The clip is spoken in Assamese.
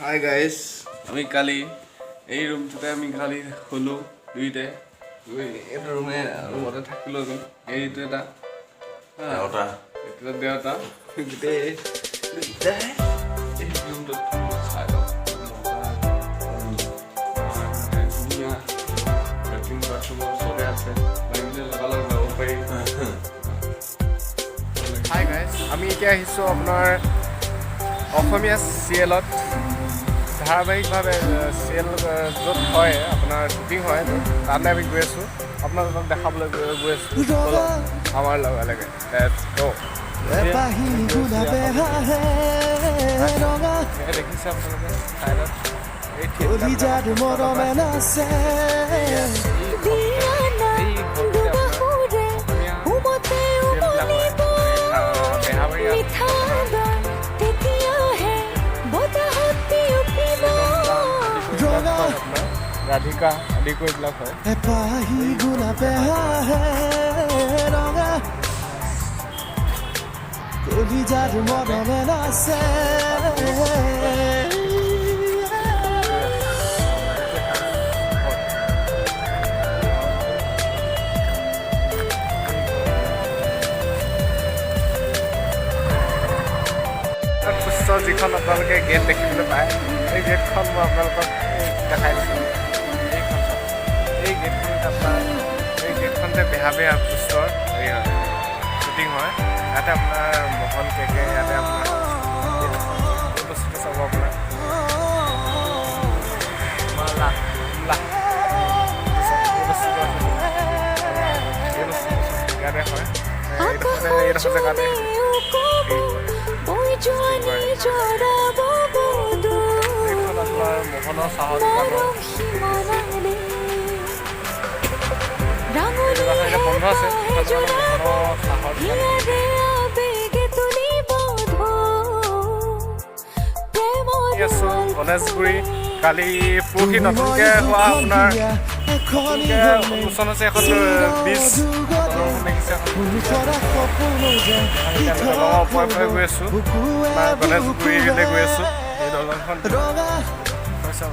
হাই গাইস, আমি কালি এই ৰুমটোতে আমি কালি শুলো দুইটাই। এইটো ৰুমতে থাকিলোঁ আমি। এইটো এটা দেউতা গোটেই এই ৰুমটোত চাই লওঁ ধুনীয়া লেট্ৰিন বাথৰুমৰ ওচৰতে আছে, লাগিলে লগালগ যাব পাৰি। হাই গাইস, আমি এতিয়া আহিছোঁ আপোনাৰ অসমীয়া চিৰিয়েলত। ধাৰাবাহিকভাৱে চিৰিয়েল য'ত হয় আপোনাৰ শ্বুটিং হয়, তালৈ আমি গৈ আছোঁ, আপোনালোকক দেখাবলৈ গৈ আছোঁ আমাৰ লগে লগে। দেখিছে আপোনালোকে চাইডত এই ৰাধিকা আদি কৰি এইবিলাক হয়। যিখন আপোনালোকে গেট দেখিবলৈ পায়, এই গেটখন মই আপোনালোকক দেখাই দিছোঁ। এই গেটখনত আপোনাৰ এই গেটখনতে বেহা পুষ্টৰ হেৰি হয়, শ্বুটিং হয়। ইয়াতে আপোনাৰ মোহন কেকে, ইয়াতে আপোনাৰ বস্তুটো চাব আপোনাৰ ইয়াতে হয়। এইডোখৰ জেগাতে আপোনাৰ মোহনৰ চাহৰ বন্ধ আছে। গণেশগুৰি কালি পৰহি নতুনকৈ হোৱা আপোনাৰ উন্মোচন হৈছে এখন ব্ৰিজ দেখিছে। ওপৰে গৈ আছোঁ, গণেশগুৰিলৈ গৈ আছোঁ। এই দলংখন হৈছে